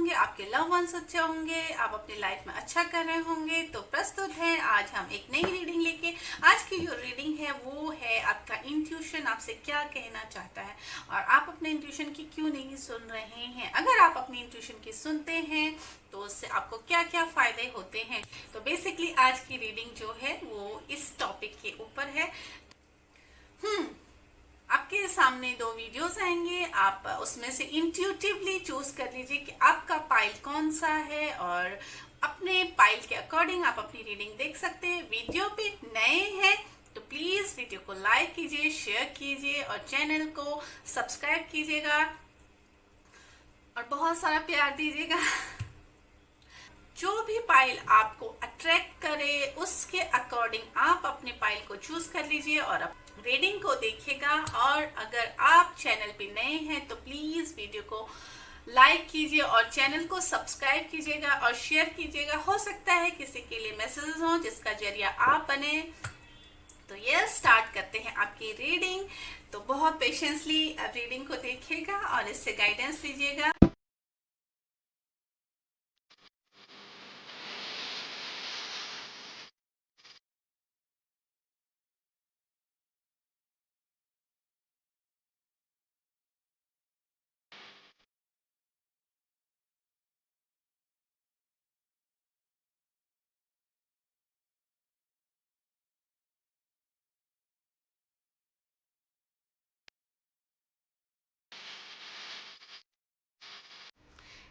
होंगे, आपके love once अच्छे होंगे, आप अपनी लाइफ में अच्छा कर रहे होंगे। तो प्रस्तुत है आज हम एक नई रीडिंग लेके। आज की जो रीडिंग है वो है आपका इंट्यूशन आपसे क्या कहना चाहता है और आप अपने इंट्यूशन की क्यों नहीं सुन रहे हैं। अगर आप अपनी इंट्यूशन की सुनते हैं तो उससे आपको क्या क्या फायदे होते हैं। तो बेसिकली आज की रीडिंग जो है वो इस टॉपिक के ऊपर है। आपके सामने 2 वीडियोस आएंगे, आप उसमें से इंट्यूटिवली चूज कर लीजिए कि आपका पाइल कौन सा है और अपने पाइल के अकॉर्डिंग आप अपनी रीडिंग देख सकते हैं। वीडियो पे नए हैं तो प्लीज वीडियो को लाइक कीजिए, शेयर कीजिए और चैनल को सब्सक्राइब कीजिएगा और बहुत सारा प्यार दीजिएगा। जो भी पाइल आपको अट्रैक्ट करे उसके अकॉर्डिंग आप अपने पाइल को चूज कर लीजिए और रीडिंग को देखिएगा। और अगर आप चैनल पे नए हैं तो प्लीज वीडियो को लाइक कीजिए और चैनल को सब्सक्राइब कीजिएगा और शेयर कीजिएगा। हो सकता है किसी के लिए मैसेजेस हो जिसका जरिया आप बने। तो ये स्टार्ट करते हैं आपकी रीडिंग। तो बहुत पेशेंसली रीडिंग को देखिएगा और इससे गाइडेंस लीजिएगा।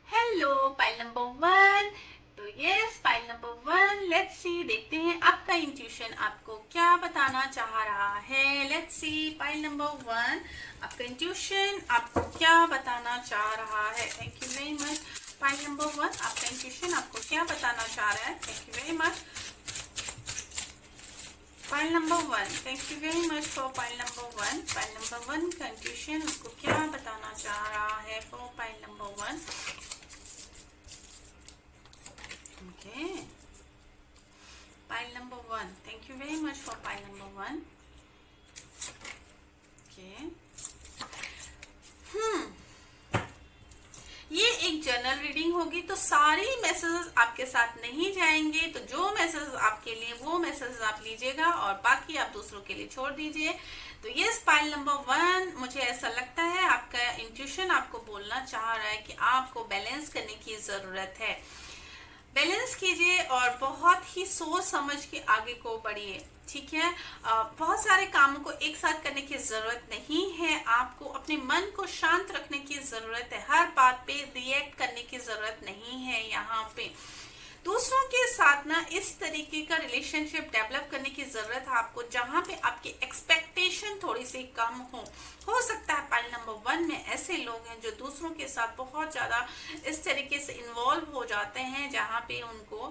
Hello pile number 1। तो yes pile number 1, let's see, देखते हैं आपका इंट्यूशन आपको क्या बताना चाह रहा है। लेट्स सी पाइल नंबर 1, आपका इंट्यूशन आपको क्या बताना चाह रहा है। Thank you very much pile number 1, आपका इंट्यूशन आपको क्या बताना चाह रहा है। Thank you very much pile number 1, thank you very much for pile number 1। Pile number 1 का इंट्यूशन आपको क्या बताना चाह रहा है for pile number 1। Okay. Pile number 1. Thank you very much for pile number 1. Okay. ये एक जनरल रीडिंग होगी तो सारी मैसेजेस आपके साथ नहीं जाएंगे। तो जो मैसेजेस आपके लिए वो मैसेजेस आप लीजिएगा और बाकी आप दूसरों के लिए छोड़ दीजिए। तो ये पाइल नंबर 1, मुझे ऐसा लगता है आपका इंट्यूशन आपको बोलना चाह रहा है कि आपको बैलेंस करने की जरूरत है। बैलेंस कीजिए और बहुत ही सोच समझ के आगे को बढ़िए। ठीक है, बहुत सारे कामों को एक साथ करने की जरूरत नहीं है। आपको अपने मन को शांत रखने की जरूरत है। हर बात पे रिएक्ट करने की जरूरत नहीं है। यहाँ पे दूसरों के साथ ना इस तरीके का रिलेशनशिप डेवलप करने की जरूरत है आपको जहां पे आपकी एक्सपेक्टेशन थोड़ी सी कम हो सकता है पाइल नंबर 1 में ऐसे लोग हैं जो दूसरों के साथ बहुत ज्यादा इस तरीके से इन्वॉल्व हो जाते हैं जहां पे उनको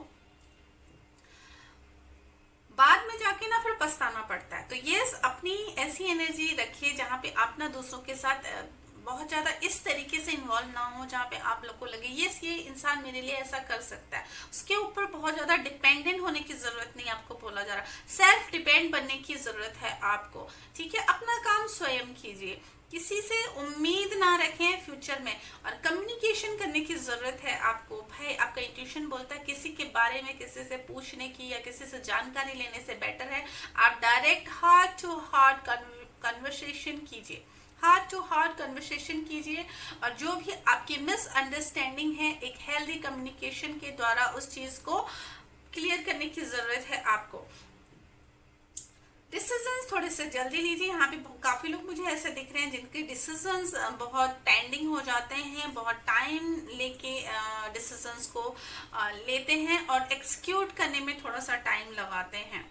बाद में जाके ना फिर पछताना पड़ता है। तो ये अपनी ऐसी एनर्जी रखिए जहां पे आप ना दूसरों के साथ बहुत ज्यादा इस तरीके से इन्वॉल्व ना हो जहाँ पे आप लोग को लगे ये इंसान मेरे लिए ऐसा कर सकता है। उसके ऊपर बहुत ज्यादा डिपेंडेंट होने की जरूरत नहीं, आपको बोला जा रहा सेल्फ डिपेंड बनने की जरूरत है आपको। ठीक है, अपना काम स्वयं कीजिए, किसी से उम्मीद ना रखें फ्यूचर में। और कम्युनिकेशन करने की जरूरत है आपको। भाई आपका इंट्यूशन बोलता है किसी के बारे में किसी से पूछने की या किसी से जानकारी लेने से बेटर है आप direct heart to heart conversation कीजिए। हार्ट टू हार्ट कन्वर्सेशन कीजिए और जो भी आपकी मिसअंडरस्टैंडिंग है एक हेल्दी कम्युनिकेशन के द्वारा उस चीज को क्लियर करने की जरूरत है आपको। डिसीजंस थोड़े से जल्दी लीजिए। यहाँ पे काफी लोग मुझे ऐसे दिख रहे हैं जिनके डिसीजंस बहुत पेंडिंग हो जाते हैं, बहुत टाइम लेके डिसीजंस को लेते हैं और एक्सिक्यूट करने में थोड़ा सा टाइम लगाते हैं।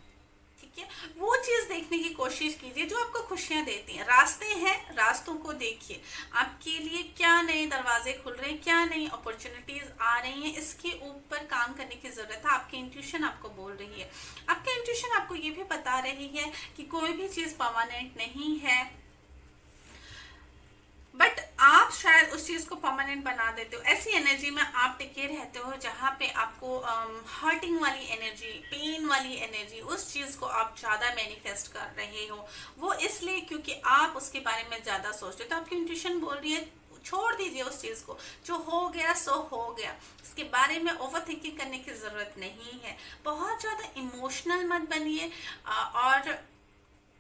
ठीक है, वो चीज देखने की कोशिश कीजिए जो आपको खुशियां देती हैं। रास्ते हैं, रास्तों को देखिए। आपके लिए क्या नए दरवाजे खुल रहे हैं, क्या नई अपॉर्चुनिटीज आ रही हैं, इसके ऊपर काम करने की जरूरत है। आपकी इंट्यूशन आपको बोल रही है। आपका इंट्यूशन आपको ये भी बता रही है कि कोई भी चीज परमानेंट नहीं है, बट आप शायद उस चीज को परमानेंट बना देते हो। ऐसी एनर्जी में आप टिके रहते हो जहां पे आपको हर्टिंग वाली एनर्जी, पेन वाली एनर्जी, उस चीज को आप ज्यादा मैनिफेस्ट कर रहे हो। वो इसलिए क्योंकि आप उसके बारे में ज्यादा सोचते हो। तो आपकी इंट्यूशन बोल रही है छोड़ दीजिए उस चीज को, जो हो गया सो हो गया, इसके बारे में ओवर थिंकिंग करने की जरूरत नहीं है। बहुत ज्यादा इमोशनल मत बनिए, और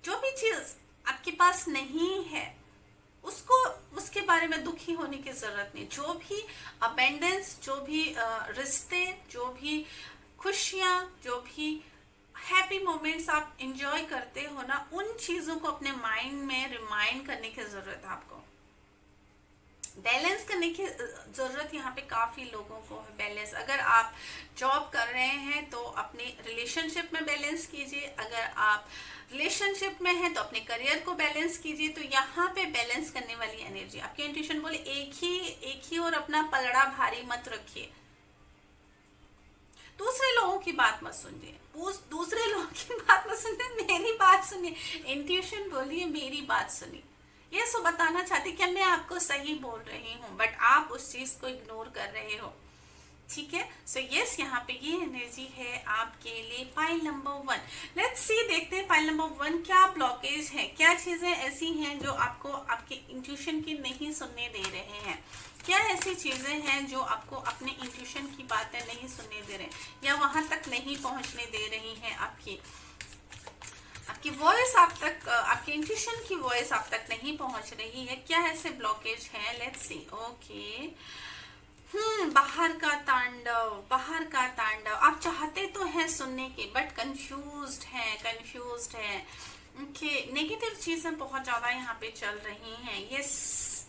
जो भी चीज आपके पास नहीं है उसको, उसके बारे में दुखी होने की जरूरत नहीं। जो भी अबेंडेंस, जो भी रिश्ते, जो भी खुशियां, जो भी हैप्पी मोमेंट्स आप इंजॉय करते हो ना, उन चीजों को अपने माइंड में रिमाइंड करने की जरूरत है आपको। बैलेंस करने की जरूरत यहाँ पे काफी लोगों को है। बैलेंस, अगर आप जॉब कर रहे हैं तो अपने रिलेशनशिप में बैलेंस कीजिए, अगर आप रिलेशनशिप में हैं तो अपने करियर को बैलेंस कीजिए। तो यहाँ पे बैलेंस करने वाली एनर्जी आपकी इंट्यूशन बोले एक ही और अपना पलड़ा भारी मत रखिए। दूसरे लोगों की बात मत सुनिए, दूसरे लोगों की बात मत सुनिए, मेरी बात सुनिए। इंट्यूशन बोलिए मेरी बात सुनिए। ये सो बताना चाहती कि मैं आपको सही बोल रही हूँ, बट आप उस चीज को इग्नोर कर रहे हो। ठीक है, सो यस, यहाँ पे ये एनर्जी है आपके लिए पाइल नंबर 1। लेट्स सी, देखते हैं पाइल नंबर 1 क्या ब्लॉकेज है, क्या चीजें ऐसी हैं जो आपको आपके इंट्यूशन की नहीं सुनने दे रहे हैं। क्या ऐसी चीजें हैं जो आपको अपने इंट्यूशन की बातें नहीं सुनने दे रहे, या वहां तक नहीं पहुंचने दे रही हैं। आपकी वॉइस आप तक, आपके इंट्यूशन की वॉइस आप तक नहीं पहुंच रही है। क्या ऐसे ब्लॉकेज हैं? Let's see. ओके, बाहर का तांडव आप चाहते तो हैं सुनने के, बट कंफ्यूज्ड है। ओके, नेगेटिव चीजें बहुत ज्यादा यहाँ पे चल रही हैं। यस,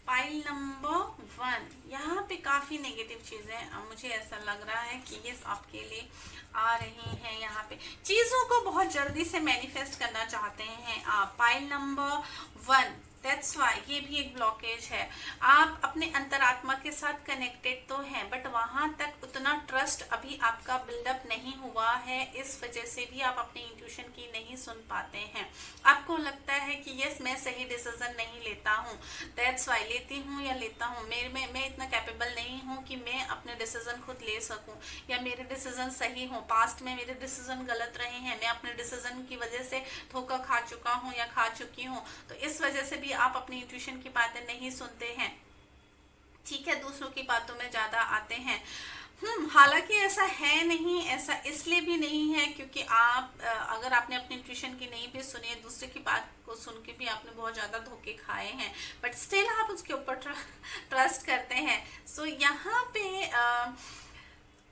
पाइल नंबर 1, यहाँ पे काफी नेगेटिव चीजें मुझे ऐसा लग रहा है कि ये आपके लिए आ रही हैं। यहाँ पे चीजों को बहुत जल्दी से मैनिफेस्ट करना चाहते हैं आप। पाइल नंबर 1, दैट्स वाई ये भी एक ब्लॉकेज है। आप अपने अंतरात्मा के साथ कनेक्टेड तो हैं, बट वहां तक उतना ट्रस्ट अभी आपका बिल्डअप नहीं हुआ है। इस वजह से भी आप अपने इंट्यूशन की नहीं सुन पाते हैं। आपको लगता है कि यस, मैं सही डिसीजन नहीं लेता हूँ, दैट्स वाई लेती हूँ या लेता हूँ, मैं इतना कैपेबल नहीं हूँ कि मैं अपने डिसीजन खुद ले सकूँ, या मेरे डिसीजन सही हो। पास्ट में मेरे डिसीजन गलत रहे हैं, मैं अपने डिसीजन की वजह से धोखा खा चुका हूँ या खा चुकी हूँ, तो इस वजह से भी आप अपनी इंट्यूशन की बातें नहीं सुनते हैं। ठीक है, दूसरों की बातों में ज्यादा आते हैं। हालांकि ऐसा है नहीं, ऐसा इसलिए भी नहीं है क्योंकि आप अगर आपने अपनी इंट्यूशन की नहीं भी सुनी है, दूसरे की बात को सुन के भी आपने बहुत ज्यादा धोखे खाए हैं, बट स्टिल आप उसके ऊपर ट्रस्ट करते हैं। सो यहाँ पे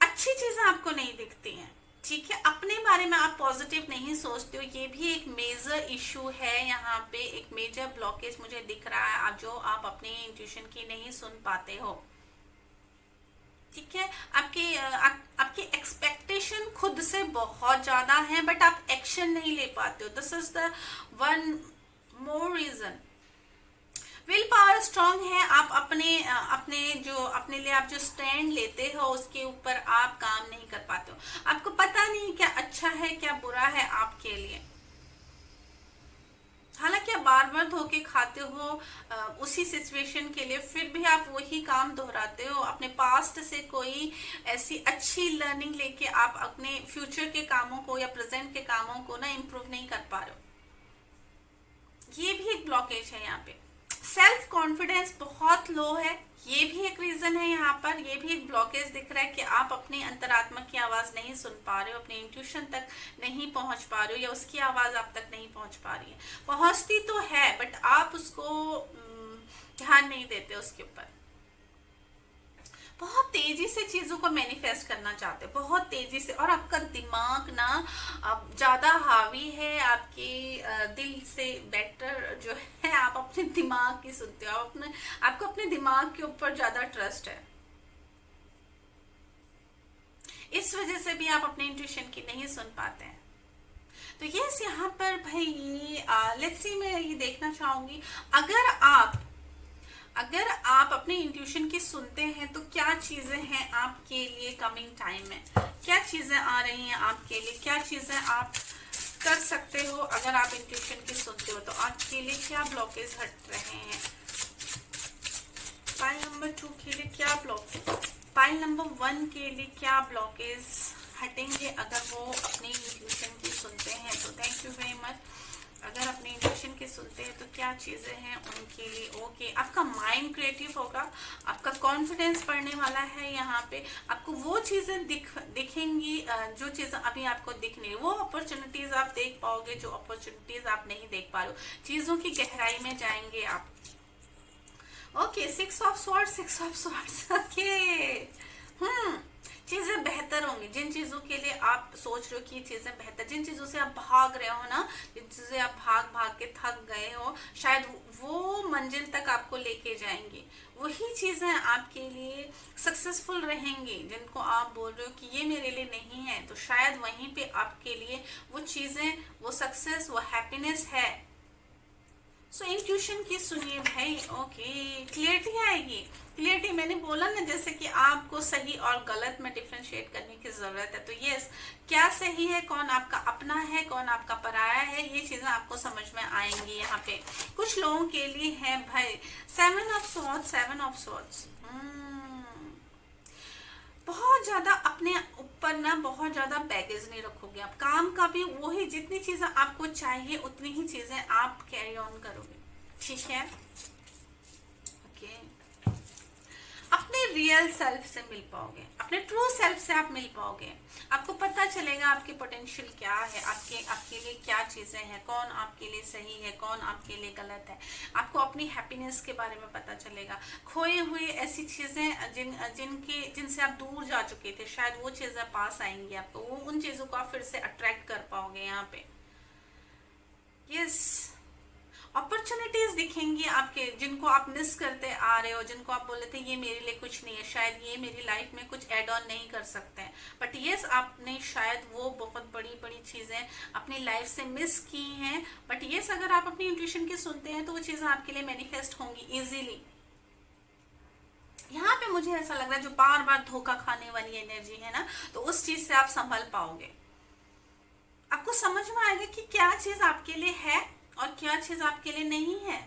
अच्छी चीजें आपको नहीं दिखती हैं। ठीक है, अपने बारे में आप पॉजिटिव नहीं सोचते हो, ये भी एक मेजर इशू है। यहाँ पे एक मेजर ब्लॉकेज मुझे दिख रहा है, जो आप अपने इंट्यूशन की नहीं सुन पाते हो। ठीक है, आपकी एक्सपेक्टेशन खुद से बहुत ज्यादा है, बट आप एक्शन नहीं ले पाते हो। This is the one more reason. Will power strong है, आप अपने लिए आप जो स्टैंड लेते हो उसके ऊपर आप काम नहीं कर पाते हो। आपको पता नहीं क्या अच्छा है क्या बुरा है आपके लिए। हालांकि आप बार बार धोखे खाते हो उसी सिचुएशन के लिए, फिर भी आप वही काम दोहराते हो। अपने पास्ट से कोई ऐसी अच्छी लर्निंग लेके आप अपने फ्यूचर के कामों को या प्रेजेंट के कामों को ना इम्प्रूव नहीं कर पा रहे हो। ये भी एक ब्लॉकेज है यहाँ पे। सेल्फ कॉन्फिडेंस बहुत लो है, ये भी एक रीजन है यहाँ पर। ये भी एक ब्लॉकेज दिख रहा है कि आप अपने अंतरात्मा की आवाज नहीं सुन पा रहे हो, अपने इंट्यूशन तक नहीं पहुंच पा रहे हो, या उसकी आवाज आप तक नहीं पहुंच पा रही है। पहुंचती तो है बट आप उसको ध्यान नहीं देते उसके ऊपर। बहुत तेजी से चीजों को मैनिफेस्ट करना चाहते हो, बहुत तेजी से, और आपका दिमाग ना अब ज्यादा हावी है आपके दिल से बेटर जो है। आप अपने दिमाग की सुनते हो, आपको अपने दिमाग के ऊपर ज्यादा ट्रस्ट है। इस वजह से भी आप अपने इंट्यूशन की नहीं सुन पाते हैं। तो यस, यहाँ पर भाई लेट्स सी, मैं ये देखना चाहूंगी, अगर आप अपने इंट्यूशन की सुनते हैं तो क्या चीजें हैं आपके लिए कमिंग टाइम में, क्या चीजें आ रही हैं आपके लिए, क्या चीजें आप कर सकते हो अगर आप इंट्यूशन की सुनते हो। तो आपके लिए क्या ब्लॉकेज हट रहे हैं? पाइल नंबर 2 के लिए क्या ब्लॉकेज, पाइल नंबर 1 के लिए क्या ब्लॉकेज हटेंगे अगर वो अपनी इंट्यूशन की सुनते हैं। तो थैंक यू वेरी मच। अगर अपने इंट्यूशन की सुनते हैं तो क्या चीजें हैं उनके लिए ओके। आपका माइंड क्रिएटिव होगा, आपका कॉन्फिडेंस बढ़ने वाला है। यहाँ पे आपको वो चीजें दिखेंगी जो चीजें अभी आपको दिख नहीं, वो अपॉर्चुनिटीज आप देख पाओगे जो अपॉर्चुनिटीज आप नहीं देख पा रहे हो। चीजों की गहराई में जाएंगे आप। Okay, 6 of swords, 6 of swords. Okay, चीजें बेहतर होंगी। जिन चीजों के लिए आप सोच रहे हो कि ये चीजें बेहतर, जिन चीजों से आप भाग रहे हो ना, जिन चीजों से आप भाग भाग के थक गए हो, शायद वो मंजिल तक आपको लेके जाएंगी। वही चीजें आपके लिए सक्सेसफुल रहेंगी। जिनको आप बोल रहे हो कि ये मेरे लिए नहीं है, तो शायद वहीं पे आपके लिए वो चीजें, वो सक्सेस, वो हैप्पीनेस है। सो इंट्यूशन की सुनिए भाई। ओके, क्लियरिटी आएगी। क्लियरिटी मैंने बोला ना, जैसे कि आपको सही और गलत में डिफरेंशिएट करने की जरूरत है। तो यस, क्या सही है, कौन आपका अपना है, कौन आपका पराया है, ये चीजें आपको समझ में आएंगी। यहाँ पे कुछ लोगों के लिए है भाई 7 ऑफ स्वॉर्ड्स, 7 ऑफ स्वॉर्ड्स। बहुत ज्यादा अपने ऊपर ना बहुत ज्यादा बैगेज नहीं रखोगे आप। काम का भी वही, जितनी चीजें आपको चाहिए उतनी ही चीजें आप कैरी ऑन करोगे। ठीक है, ओके। अपने रियल सेल्फ से मिल पाओगे, अपने ट्रू सेल्फ से आप मिल पाओगे। आपको पता चलेगा आपके पोटेंशियल क्या है, आपके लिए क्या चीजें हैं, कौन आपके लिए सही है, कौन आपके लिए गलत है। आपको अपनी हैप्पीनेस के बारे में पता चलेगा। खोए हुए ऐसी चीजें जिनसे आप दूर जा चुके थे, शायद वो चीजें पास आएंगी आपको। वो उन चीजों को आप फिर से अट्रैक्ट कर पाओगे। यहाँ पे यस, अपॉर्चुनिटीज दिखेंगी आपके, जिनको आप मिस करते आ रहे हो, जिनको आप बोले थे ये मेरे लिए कुछ नहीं है, शायद ये मेरी लाइफ में कुछ एड ऑन नहीं कर सकते हैं। बट यस, आपने शायद वो बहुत बड़ी बड़ी चीजें अपनी लाइफ से मिस की हैं। बट यस, अगर आप अपनी इंट्यूशन की सुनते हैं तो वो चीजें आपके लिए मैनिफेस्ट होंगी इजीली। यहाँ पे मुझे ऐसा लग रहा है जो बार बार धोखा खाने वाली एनर्जी है ना, तो उस चीज से आप संभल पाओगे। आपको समझ में आएगा कि क्या चीज आपके लिए है और क्या चीज आपके लिए नहीं है।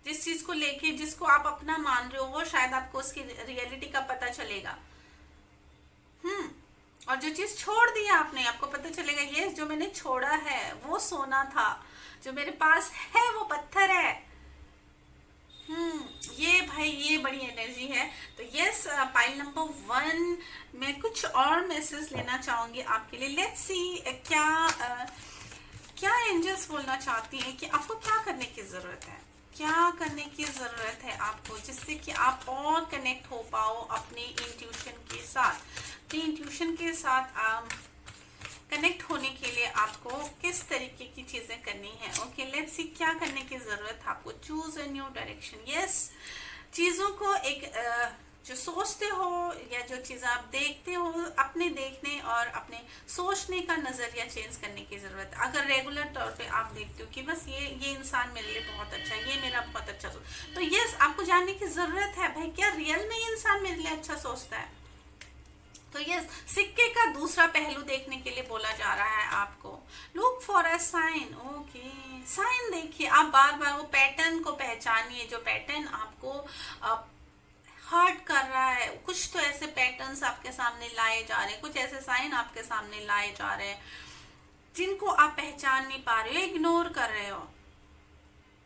जिस चीज को लेके, जिसको आप अपना मान रहे हो, वो शायद आपको उसकी रियलिटी का पता चलेगा। और जो चीज छोड़ दिया आपने, आपको पता चलेगा ये जो मैंने छोड़ा है वो सोना था, जो मेरे पास है वो पत्थर है। ये भाई, ये बड़ी एनर्जी है। तो यस, पाइल नंबर 1 में कुछ और मैसेज लेना चाहूंगी आपके लिए। लेट्स सी क्या एंजल्स बोलना चाहती हैं कि आपको क्या करने की जरूरत है, क्या करने की जरूरत है आपको, जिससे कि आप और कनेक्ट हो पाओ अपने इंट्यूशन के साथ। अपने इंट्यूशन के साथ कनेक्ट होने के लिए आपको किस तरीके की चीजें करनी है। ओके, लेट्स सी क्या करने की जरूरत है आपको। Choose a new direction. Yes, चीजों को एक जो सोचते हो या जो चीजें आप देखते हो, अपने देखने और अपने सोचने का नजरिया चेंज करने की जरूरत है। अगर रेगुलर तौर पे आप देखते हो कि बस ये इंसान मेरे लिए बहुत अच्छा है, ये मेरा बहुत अच्छा तो यस, आपको जानने की जरूरत है भाई, क्या रियल में ये इंसान मेरे लिए अच्छा सोचता है। तो यस, सिक्के का दूसरा पहलू देखने के लिए बोला जा रहा है आपको। Look for a sign. Okay, sign देखिए, आप बार बार वो पैटर्न को पहचानिए जो पैटर्न आपको हर्ट कर रहा है। कुछ तो ऐसे पैटर्न्स आपके सामने लाए जा रहे हैं, कुछ ऐसे साइन आपके सामने लाए जा रहे हैं जिनको आप पहचान नहीं पा रहे हो, इग्नोर कर रहे हो।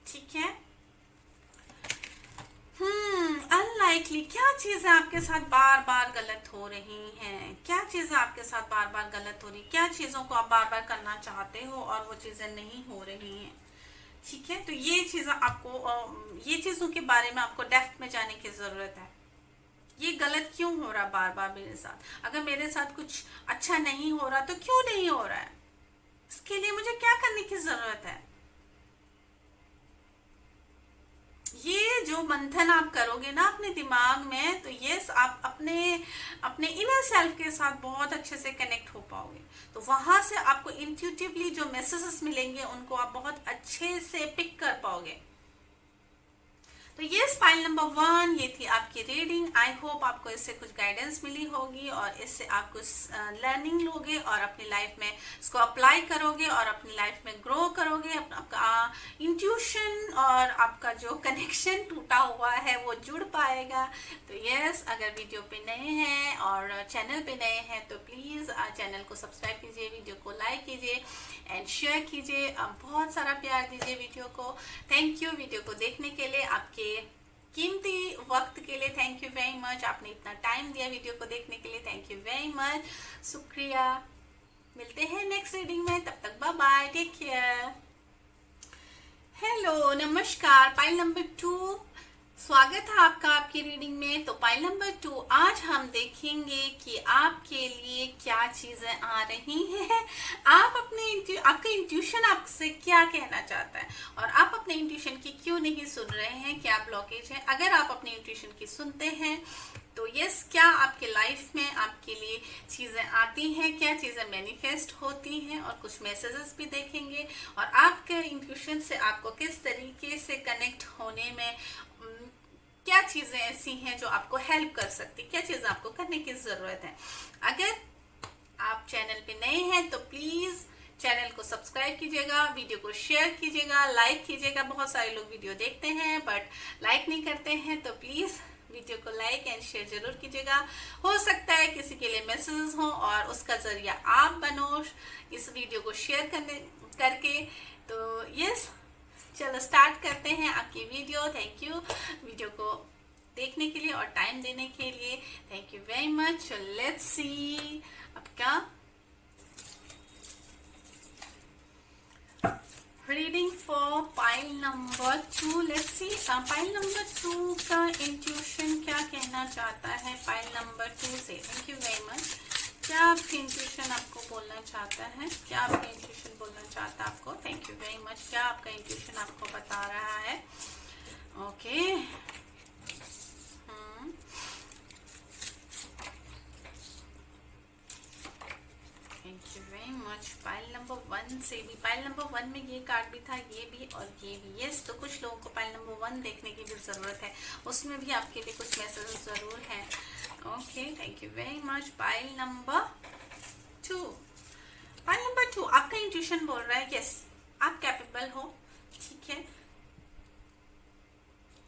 ठीक है, अनलाइकली क्या चीजें आपके साथ बार बार गलत हो रही हैं, क्या चीजें आपके साथ बार बार गलत हो रही, क्या चीजों को आप बार बार करना चाहते हो और वो चीजें नहीं हो रही हैं। ठीक है, तो ये चीजें आपको, ये चीजों के बारे में आपको डेप्थ में जाने की जरूरत है। ये गलत क्यों हो रहा बार बार मेरे साथ, अगर मेरे साथ कुछ अच्छा नहीं हो रहा तो क्यों नहीं हो रहा है, इसके लिए मुझे क्या करने की जरूरत है। ये जो मंथन आप करोगे ना अपने दिमाग में, तो यस, आप अपने इनर सेल्फ के साथ बहुत अच्छे से कनेक्ट हो पाओगे। तो वहां से आपको इंट्यूटिवली जो मैसेजेस मिलेंगे उनको आप बहुत अच्छे से पिक कर पाओगे। तो ये स्पाइल नंबर 1 ये थी आपकी रीडिंग। आई होप आपको इससे कुछ गाइडेंस मिली होगी और इससे आप कुछ लर्निंग लोगे और अपनी लाइफ में इसको अप्लाई करोगे और अपनी लाइफ में ग्रो करोगे। आपका इंट्यूशन और आपका जो कनेक्शन टूटा हुआ है वो जुड़ पाएगा। तो यस, अगर वीडियो पे नए हैं और चैनल पे नए हैं तो प्लीज़ चैनल को सब्सक्राइब कीजिए, वीडियो को लाइक कीजिए एंड शेयर कीजिए। बहुत सारा प्यार दीजिए वीडियो को। थैंक यू वीडियो को देखने के लिए, आपके कीमती वक्त के लिए थैंक यू वेरी मच। आपने इतना टाइम दिया वीडियो को देखने के लिए, थैंक यू वेरी मच, शुक्रिया। मिलते हैं नेक्स्ट रीडिंग में, तब तक bye bye, take care. Hello, नमस्कार। पाइल नंबर 2, स्वागत है आपका आपकी रीडिंग में। तो पाइल नंबर 2, आज हम देखेंगे कि आपके लिए क्या चीजें आ रही हैं। आपका इंट्यूशन आपसे क्या कहना चाहता है और आप अपने इंट्यूशन की क्यों नहीं सुन रहे हैं, क्या ब्लॉकेज है। अगर आप अपने इंट्यूशन की सुनते हैं तो यस, क्या आपके लाइफ में आपके लिए चीजें आती हैं, क्या चीजें मैनिफेस्ट होती हैं और कुछ मैसेजेस भी देखेंगे। और आपके इंट्यूशन से आपको किस तरीके से कनेक्ट होने में क्या चीजें ऐसी हैं जो आपको हेल्प कर सकती, क्या चीजें आपको करने की जरूरत है। अगर आप चैनल पे नए हैं तो प्लीज चैनल को सब्सक्राइब कीजिएगा, वीडियो को शेयर कीजिएगा, लाइक कीजिएगा। बहुत सारे लोग वीडियो देखते हैं बट लाइक नहीं करते हैं, तो प्लीज वीडियो को लाइक एंड शेयर जरूर कीजिएगा। हो सकता है किसी के लिए मैसेज हो और उसका जरिया आप बनो इस वीडियो को शेयर करके। तो यस, चलो स्टार्ट करते हैं आपकी वीडियो। थैंक यू वीडियो को देखने के लिए और टाइम देने के लिए, thank you very much. Let's see आपका reading for pile number 2। Let's see pile number 2 का इंट्यूशन क्या कहना चाहता है पाइल नंबर 2 से। Thank you very much. क्या आपकी इंट्यूशन आपको बोलना चाहता है, क्या आपका इंट्यूशन बोलना चाहता है आपको। Thank you very much. क्या आपका इंट्यूशन आपको बता रहा है। Okay, thank you very much. Pile number 1 से भी, पाइल नंबर 1 में ये कार्ड भी था, ये भी और ये भी। यस, तो कुछ लोगों को पाइल नंबर 1 देखने की भी जरूरत है, उसमें भी आपके लिए कुछ मैसेज जरूर है। Okay, thank you very much. Pile number 2, pile number 2 आपका इंट्यूशन बोल रहा है यस, आप कैपेबल हो, ठीक है,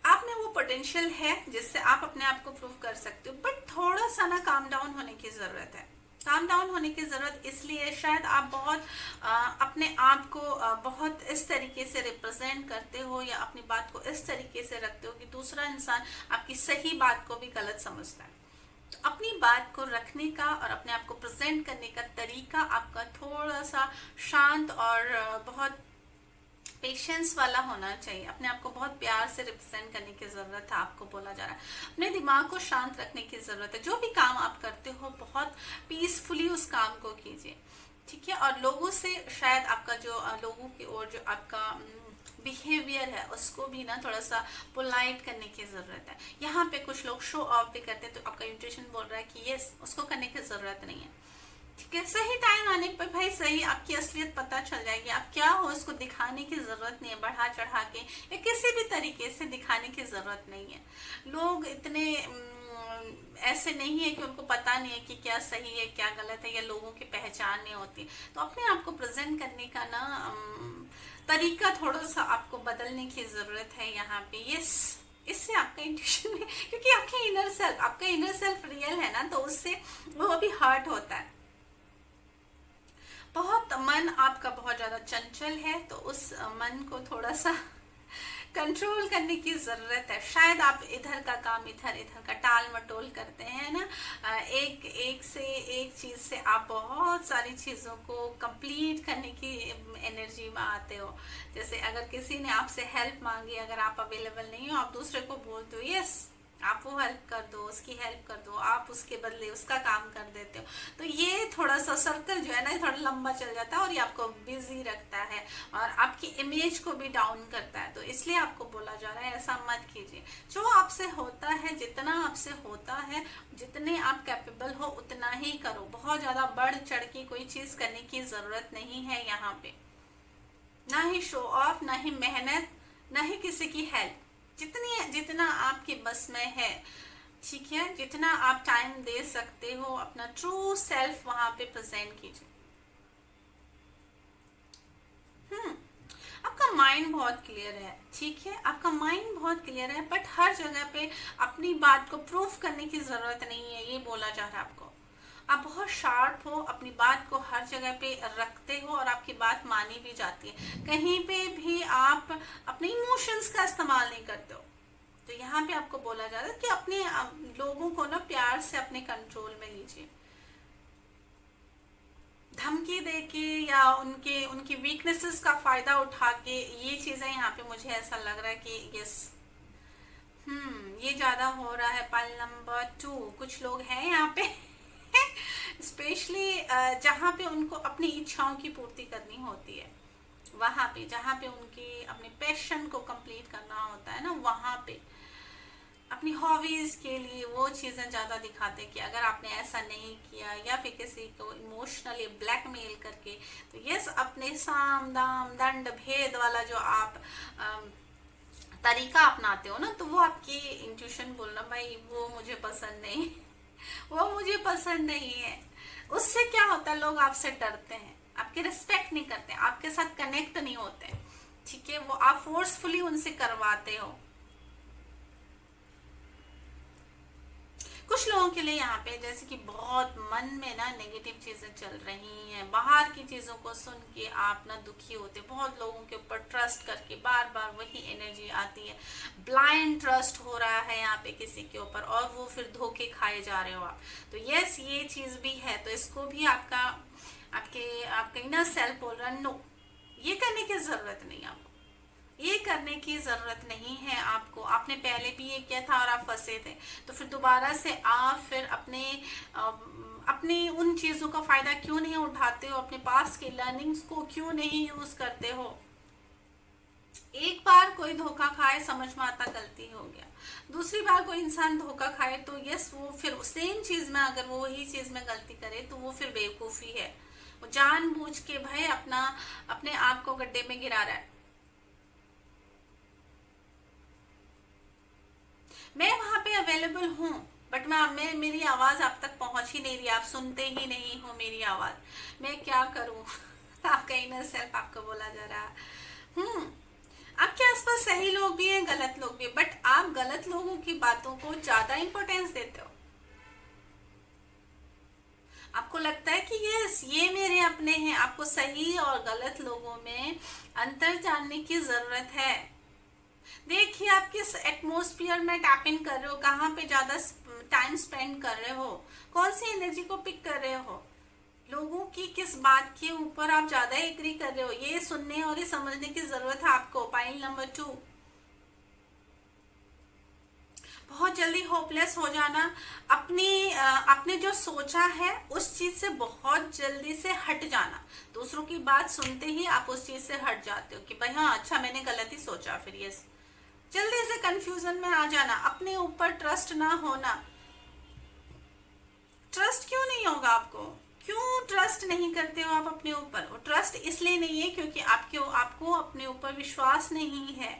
आप में वो पोटेंशियल है जिससे आप अपने आप को प्रूव कर सकते हो, बट थोड़ा सा ना काम डाउन होने की जरूरत है। काम डाउन होने की जरूरत इसलिए शायद आप बहुत अपने आप को बहुत इस तरीके से रिप्रेजेंट करते हो या अपनी बात को इस तरीके से रखते हो कि दूसरा इंसान आपकी सही बात को भी गलत समझता है। तो अपनी बात को रखने का और अपने आप को प्रेजेंट करने का तरीका आपका थोड़ा सा शांत और बहुत पेशेंस वाला होना चाहिए। अपने आप को बहुत प्यार से रिप्रेजेंट करने की जरूरत है, आपको बोला जा रहा है। अपने दिमाग को शांत रखने की जरूरत है। जो भी काम आप करते हो बहुत पीसफुली उस काम को कीजिए, ठीक है। और लोगों से शायद आपका जो लोगों की ओर जो आपका बिहेवियर है उसको भी ना थोड़ा सा पोलाइट करने की जरूरत है। यहाँ पे कुछ लोग शो ऑफ भी करते हैं, तो आपका इंट्यूशन बोल रहा है कि यस, उसको करने की जरूरत नहीं है, ठीक है। सही टाइम आने पर भाई सही आपकी असलियत पता चल जाएगी। आप क्या हो इसको दिखाने की जरूरत नहीं है, बढ़ा चढ़ा के या किसी भी तरीके से दिखाने की जरूरत नहीं है। लोग इतने ऐसे नहीं है कि उनको पता नहीं है कि क्या सही है क्या गलत है, या लोगों की पहचान नहीं होती। तो अपने आप को प्रेजेंट करने का ना तरीका थोड़ा सा आपको बदलने की जरूरत है यहाँ पे। यस, इससे आपका इंट्यूशन में, क्योंकि आपका इनर सेल्फ रियल है ना, तो उससे वो भी हर्ट होता है। बहुत मन आपका बहुत ज्यादा चंचल है, तो उस मन को थोड़ा सा कंट्रोल करने की जरूरत है। शायद आप इधर का काम इधर का टाल मटोल करते हैं ना, एक से एक चीज से आप बहुत सारी चीजों को कंप्लीट करने की एनर्जी में आते हो। जैसे अगर किसी ने आपसे हेल्प मांगी, अगर आप अवेलेबल नहीं हो, आप दूसरे को बोलते हो यस, आप वो हेल्प कर दो, उसकी हेल्प कर दो, आप उसके बदले उसका काम कर देते हो। तो ये थोड़ा सा सर्कल जो है ना थोड़ा लंबा चल जाता है और ये आपको बिजी रखता है और आपकी इमेज को भी डाउन करता है। तो इसलिए आपको बोला जा रहा है ऐसा मत कीजिए। जो आपसे होता है, जितना आपसे होता है, जितने आप कैपेबल हो उतना ही करो। बहुत ज्यादा बढ़ चढ़ के कोई चीज करने की जरूरत नहीं है यहाँ पे, ना ही शो ऑफ, ना ही मेहनत, ना ही किसी की हेल्प। जितना आपके बस में है, ठीक है, जितना आप टाइम दे सकते हो, अपना ट्रू सेल्फ वहां पे प्रेजेंट कीजिए। आपका माइंड बहुत क्लियर है, ठीक है, आपका माइंड बहुत क्लियर है, बट हर जगह पे अपनी बात को प्रूफ करने की जरूरत नहीं है, ये बोला जा रहा है आपको। आप बहुत शार्प हो, अपनी बात को हर जगह पे रखते हो और आपकी बात मानी भी जाती है। कहीं पे भी आप अपने इमोशंस का इस्तेमाल नहीं करते हो। तो यहाँ पे आपको बोला जा रहा है कि अपने लोगों को ना प्यार से अपने कंट्रोल में लीजिए। धमकी देके या उनकी वीकनेसेस का फायदा उठा के ये चीजें यहाँ पे मुझे ऐसा लग रहा है कि यस, ये ज्यादा हो रहा है। पाइल नंबर 2, कुछ लोग हैं यहाँ पे स्पेशली जहाँ पे उनको अपनी इच्छाओं की पूर्ति करनी होती है, वहां पे जहाँ पे उनकी अपने पैशन को कंप्लीट करना होता है ना, वहां पे अपनी हॉबीज के लिए वो चीजें ज्यादा दिखाते हैं कि अगर आपने ऐसा नहीं किया, या फिर किसी को इमोशनली ब्लैकमेल करके, तो यस, अपने साम दाम दंड भेद वाला जो आप तरीका अपनाते हो ना, तो वो आपकी इंट्यूशन बोलना भाई वो मुझे पसंद नहीं वो मुझे पसंद नहीं है। उससे क्या होता है, लोग आपसे डरते हैं, आपकी रिस्पेक्ट नहीं करते, आपके साथ कनेक्ट नहीं होते, ठीक है, वो आप फोर्सफुली उनसे करवाते हो। कुछ लोगों के लिए यहाँ पे जैसे कि बहुत मन में ना नेगेटिव चीजें चल रही हैं, बाहर की चीजों को सुन के आप ना दुखी होते, बहुत लोगों के ऊपर ट्रस्ट करके बार बार वही एनर्जी आती है, ब्लाइंड ट्रस्ट हो रहा है यहाँ पे किसी के ऊपर, और वो फिर धोखे खाए जा रहे हो आप। तो यस, ये चीज भी है, तो इसको भी आपके इनर सेल्फ बोल रहा है नो, ये करने की जरूरत नहीं, आपको ये करने की जरूरत नहीं है। आपको, आपने पहले भी ये किया था और आप फंसे थे, तो फिर दोबारा से आप फिर अपने उन चीजों का फायदा क्यों नहीं उठाते हो, अपने पास के लर्निंग्स को क्यों नहीं यूज करते हो। एक बार कोई धोखा खाए, समझ में आता गलती हो गया, दूसरी बार कोई इंसान धोखा खाए तो यस, वो फिर सेम चीज में अगर वो वही चीज में गलती करे तो वो फिर बेवकूफी है, वो जानबूझ के भाई अपने आप को गड्ढे में गिरा रहा है। मैं वहां पे अवेलेबल हूँ, बट मैं मेरी आवाज आप तक पहुंच ही नहीं रही, आप सुनते ही नहीं हो मेरी आवाज, मैं क्या करूं आपका इनर सेल्फ आपको बोला जा रहा है। आपके आसपास सही लोग भी हैं, गलत लोग भी हैं, बट आप गलत लोगों की बातों को ज्यादा इंपॉर्टेंस देते हो। आपको लगता है कि ये मेरे अपने हैं। आपको सही और गलत लोगों में अंतर जानने की जरूरत है। देखिए आप किस एटमोस्फियर में टैप इन कर रहे हो, कहाँ पे ज्यादा टाइम स्पेंड कर रहे हो, कौन सी एनर्जी को पिक कर रहे हो, लोगों की किस बात के ऊपर आप ज्यादा एग्री कर रहे हो, ये सुनने और ये समझने की जरूरत है आपको। पॉइंट नंबर 2, बहुत जल्दी होपलेस हो जाना, आपने जो सोचा है उस चीज से बहुत जल्दी से हट जाना, दूसरों की बात सुनते ही आप उस चीज से हट जाते हो कि भाई हाँ अच्छा मैंने गलत ही सोचा, फिर ये जल्दी से कंफ्यूजन में आ जाना, अपने ऊपर ट्रस्ट ना होना। ट्रस्ट क्यों नहीं होगा आपको, क्यों ट्रस्ट नहीं करते हो आप अपने ऊपर? वो ट्रस्ट इसलिए नहीं है क्योंकि आपको अपने ऊपर विश्वास नहीं है,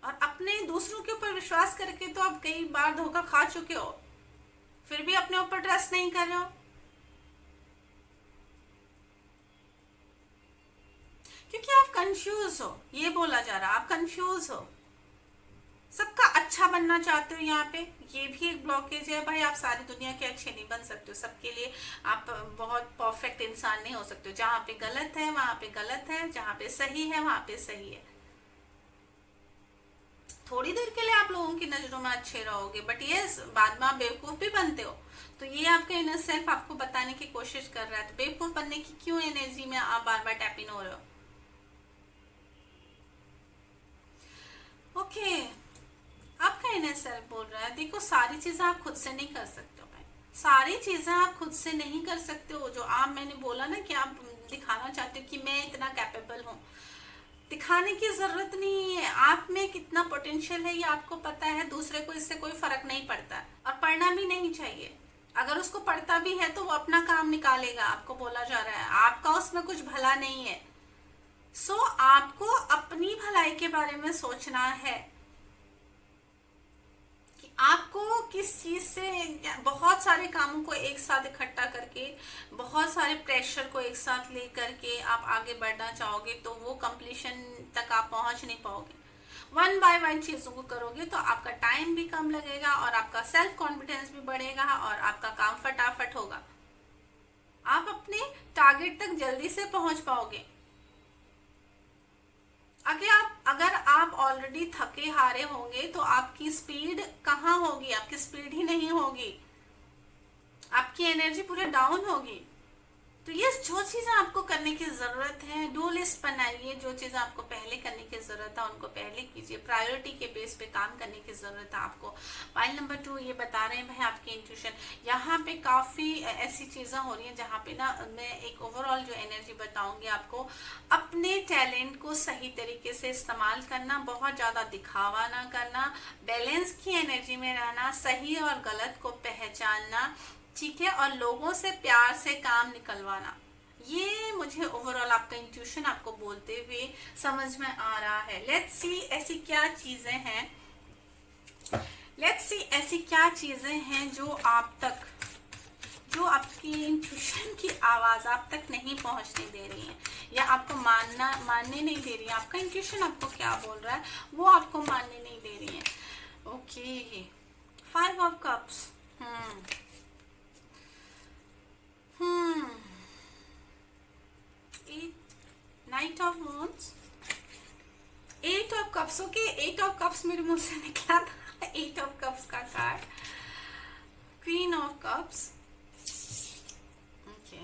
और अपने दूसरों के ऊपर विश्वास करके तो आप कई बार धोखा खा चुके हो, फिर भी अपने ऊपर ट्रस्ट नहीं कर रहे हो। क्योंकि आप कंफ्यूज हो, ये बोला जा रहा है, आप कंफ्यूज हो, सबका अच्छा बनना चाहते हो। यहाँ पे ये भी एक ब्लॉकेज है भाई, आप सारी दुनिया के अच्छे नहीं बन सकते हो, सबके लिए आप बहुत परफेक्ट इंसान नहीं हो सकते हो। जहां पे गलत है वहां पे गलत है, जहां पे सही है वहां पे सही है। थोड़ी देर के लिए आप लोगों की नजरों में अच्छे रहोगे, बट ये बाद में आप बेवकूफ भी बनते हो। तो ये आपका इनर सेल्फ आपको बताने की कोशिश कर रहा है, तो बेवकूफ बनने की क्यों एनर्जी में आप बार बार टैप इन हो रहे हो। ओके, आपका इनर सेल्फ बोल रहा है देखो सारी चीजें आप खुद से नहीं कर सकते हो भाई, सारी चीजें आप खुद से नहीं कर सकते हो। जो आप, मैंने बोला ना कि आप दिखाना चाहते हो कि मैं इतना कैपेबल हूँ, दिखाने की जरूरत नहीं है। आप में कितना पोटेंशियल है ये आपको पता है, दूसरे को इससे कोई फर्क नहीं पड़ता, और पढ़ना भी नहीं चाहिए। अगर उसको पढ़ता भी है तो वो अपना काम निकालेगा, आपको बोला जा रहा है आपका उसमें कुछ भला नहीं है। सो आपको अपनी भलाई के बारे में सोचना है कि आपको किस चीज से, बहुत सारे कामों को एक साथ इकट्ठा करके, बहुत सारे प्रेशर को एक साथ लेकर के आप आगे बढ़ना चाहोगे तो वो कंप्लीशन तक आप पहुंच नहीं पाओगे। वन बाय वन चीजों को करोगे तो आपका टाइम भी कम लगेगा और आपका सेल्फ कॉन्फिडेंस भी बढ़ेगा और आपका काम फटाफट होगा। आप अपने टारगेट तक जल्दी से पहुंच पाओगे। अगर आप ऑलरेडी थके हारे होंगे तो आपकी स्पीड कहाँ होगी, आपकी स्पीड ही नहीं होगी, आपकी एनर्जी पूरे डाउन होगी। तो ये जो चीजें आपको करने की जरूरत है, डू लिस्ट बनाइए। जो चीजें आपको पहले करने की जरूरत है उनको पहले कीजिए, प्रायोरिटी के बेस पे काम करने की जरूरत है आपको। फाइल नंबर 2 ये बता रहे हैं भाई आपकी इंट्यूशन। यहाँ पे काफी ऐसी चीजें हो रही हैं जहाँ पे ना मैं एक ओवरऑल जो एनर्जी बताऊंगी आपको, अपने टैलेंट को सही तरीके से इस्तेमाल करना, बहुत ज्यादा दिखावा ना करना, बैलेंस की एनर्जी में रहना, सही और गलत को पहचानना, ठीक है, और लोगों से प्यार से काम निकलवाना। ये मुझे ओवरऑल आपका इंट्यूशन आपको बोलते हुए समझ में आ रहा है। लेट्स सी ऐसी क्या चीजें हैं जो आपकी इंट्यूशन की आवाज आप तक नहीं पहुंचने दे रही है, या आपको मानने नहीं दे रही है। आपका इंट्यूशन आपको क्या बोल रहा है वो आपको मानने नहीं दे रही है। Okay, 5 of cups. Knight of wands, 8 of cups. Okay, 8 of cups मेरे मुंह से निकला था, 8 ऑफ कप्स का card. Queen of cups, okay,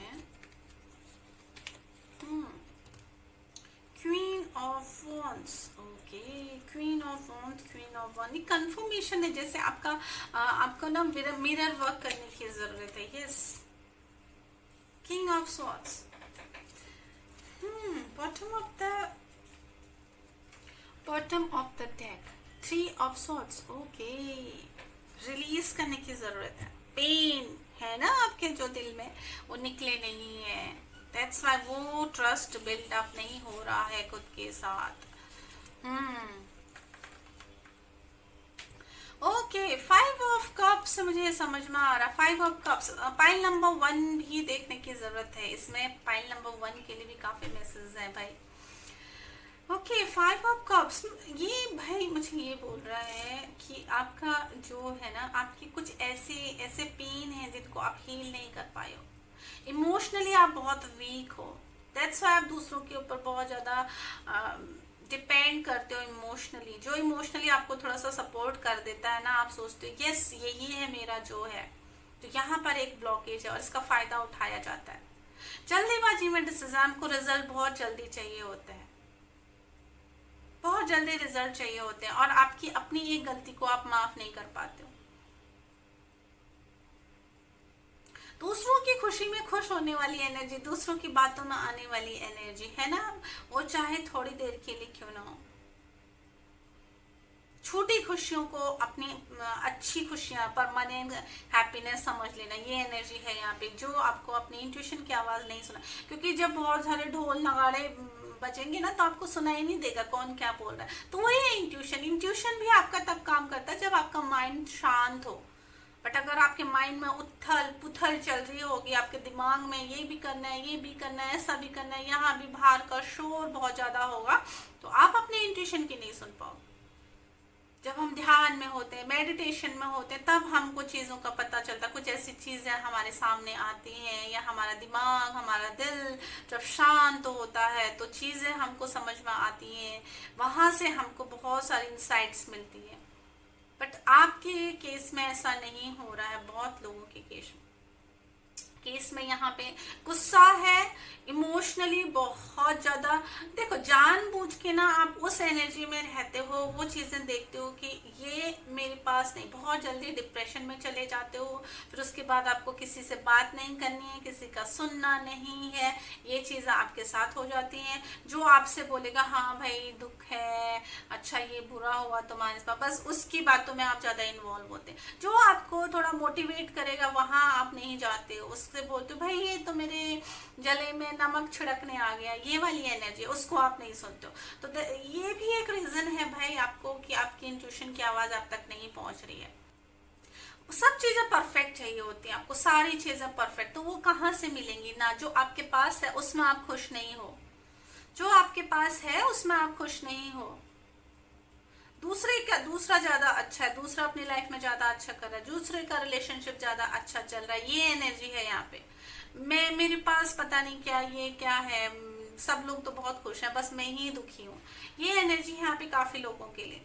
queen of wands, okay, queen of wands, queen of wand. ये कंफर्मेशन है जैसे आपको ना मिरर वर्क करने की जरूरत है। Yes, king of swords, bottom of the deck, 3 of swords. Okay, release करने की जरूरत है। पेन है ना आपके जो दिल में, वो निकले नहीं है। दैट्स व्हाई वो ट्रस्ट बिल्ड अप नहीं हो रहा है खुद के साथ। ओके, 5 ऑफ कप्स मुझे समझ में आ रहा। 5 ऑफ कप्स, पाइल नंबर 1 भी देखने की जरूरत है इसमें। पाइल नंबर 1 के लिए भी काफी मैसेज है भाई। ओके, 5 ऑफ कप्स, ये भाई मुझे ये बोल रहा है कि आपका जो है ना, आपकी कुछ ऐसे पेन है जिनको आप हील नहीं कर पाए हो। इमोशनली आप बहुत वीक हो, दैट्स व्हाई आप दूसरों के ऊपर बहुत ज्यादा डिपेंड करते हो इमोशनली। जो इमोशनली आपको थोड़ा सा सपोर्ट कर देता है ना, आप सोचते हो यस यही है मेरा जो है। तो यहाँ पर एक ब्लॉकेज है और इसका फायदा उठाया जाता है। जल्दीबाजी में डिसीजन को रिजल्ट बहुत जल्दी चाहिए होते हैं, बहुत जल्दी रिजल्ट चाहिए होते हैं, और आपकी अपनी एक गलती को आप माफ नहीं कर पाते हो। दूसरों की खुशी में खुश होने वाली एनर्जी, दूसरों की बातों में आने वाली एनर्जी है ना, वो चाहे थोड़ी देर के लिए क्यों ना हो। छोटी खुशियों को अपनी अच्छी खुशियां, परमानेंट हैप्पीनेस समझ लेना, ये एनर्जी है यहाँ पे जो आपको अपनी इंट्यूशन की आवाज नहीं सुना। क्योंकि जब बहुत सारे ढोल नगाड़े बजेंगे ना तो आपको सुनाई नहीं देगा कौन क्या बोल रहा है। तो वही है इंट्यूशन। इंट्यूशन भी आपका तब काम करता है जब आपका माइंड शांत हो। बट अगर आपके माइंड में उथल पुथल चल रही होगी, आपके दिमाग में ये भी करना है, ये भी करना है, ऐसा भी करना है, यहाँ भी बाहर का शोर बहुत ज्यादा होगा, तो आप अपने इंट्यूशन की नहीं सुन पाओगे। जब हम ध्यान में होते हैं, मेडिटेशन में होते हैं, तब हमको चीजों का पता चलता। कुछ ऐसी चीजें हमारे सामने आती हैं, या हमारा दिमाग, हमारा दिल जब शांत होता है तो चीजें हमको समझ में आती हैं, वहां से हमको बहुत सारी इंसाइट्स मिलती है। बट आपके केस में ऐसा नहीं हो रहा है। बहुत लोगों के केस में यहाँ पे गुस्सा है, इमोशनली बहुत ज्यादा। देखो, जानबूझ के ना आप उस एनर्जी में रहते हो, वो चीजें देखते हो कि ये मेरे पास नहीं, बहुत जल्दी डिप्रेशन में चले जाते हो। फिर उसके बाद आपको किसी से बात नहीं करनी है, किसी का सुनना नहीं है, ये चीजें आपके साथ हो जाती हैं। जो आपसे बोलेगा हाँ भाई दुख है, अच्छा ये बुरा हुआ तुम्हारे पास, बस उसकी बातों में आप ज्यादा इन्वॉल्व होते हैं। जो आपको थोड़ा मोटिवेट करेगा वहां आप नहीं जाते, उस उससे बोलते हो भाई ये तो मेरे जले में नमक छिड़कने आ गया, ये वाली एनर्जी, उसको आप नहीं सुनते हो। तो ये भी एक रीजन है भाई आपको कि आपकी इंट्यूशन की आवाज आप तक नहीं पहुंच रही है। सब चीजें परफेक्ट चाहिए होती हैं आपको, सारी चीजें परफेक्ट, तो वो कहाँ से मिलेंगी ना? जो आपके पास है उसमें आप खुश नहीं हो, जो आपके पास है उसमें आप खुश नहीं हो। दूसरे का, दूसरा ज्यादा अच्छा है, दूसरा अपनी लाइफ में ज्यादा अच्छा कर रहा है, दूसरे का रिलेशनशिप ज्यादा अच्छा चल रहा है, ये एनर्जी है यहाँ पे। मैं, मेरे पास पता नहीं क्या, ये क्या है, सब लोग तो बहुत खुश हैं, बस मैं ही दुखी हूँ, ये एनर्जी है यहाँ पे काफी लोगों के लिए।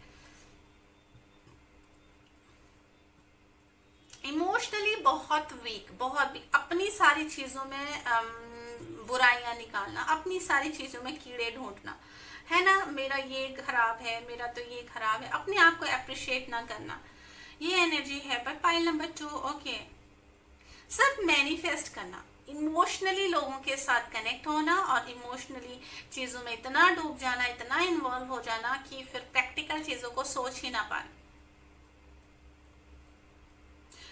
इमोशनली बहुत वीक, बहुत वीक, अपनी सारी चीजों में बुराइयां निकालना, अपनी सारी चीजों में कीड़े ढूंढना, है ना, मेरा ये खराब है, मेरा तो ये खराब है, अपने आप को अप्रिशिएट ना करना, ये एनर्जी है। पर पाइल नंबर 2, ओके, सिर्फ मैनिफेस्ट करना, इमोशनली लोगों के साथ कनेक्ट होना और इमोशनली चीजों में इतना डूब जाना, इतना इन्वॉल्व हो जाना कि फिर प्रैक्टिकल चीजों को सोच ही ना पाए।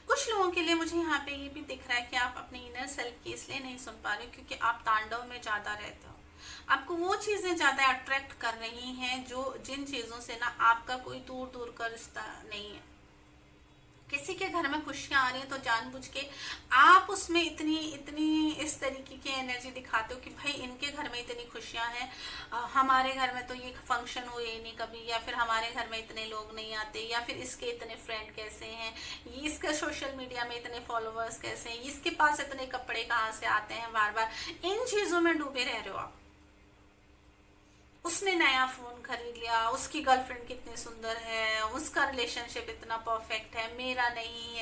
कुछ लोगों के लिए मुझे यहाँ पे ये भी दिख रहा है कि आप अपने इनर सेल्फ की इसलिए नहीं सुन पा रहे क्योंकि आप तांडव में ज्यादा रहते हो, आपको वो चीजें ज्यादा अट्रैक्ट कर रही हैं जो, जिन चीजों से ना आपका कोई दूर दूर का रिश्ता नहीं है। किसी के घर में खुशियां आ रही है तो जानबूझ के आप उसमें इतनी इतनी इस तरीके की एनर्जी दिखाते हो कि भाई इनके घर में इतनी खुशियां हैं, हमारे घर में तो ये फंक्शन हुए ही नहीं कभी, या फिर हमारे घर में इतने लोग नहीं आते, या फिर इसके इतने फ्रेंड कैसे हैं, इसके सोशल मीडिया में इतने फॉलोअर्स कैसे हैं, इसके पास इतने कपड़े कहाँ से आते हैं, बार बार इन चीजों में डूबे रह रहे हो आप। उसने नया फोन खरीद लिया, उसकी गर्लफ्रेंड कितनी सुंदर है, उसका रिलेशनशिप इतना परफेक्ट है, मेरा नहीं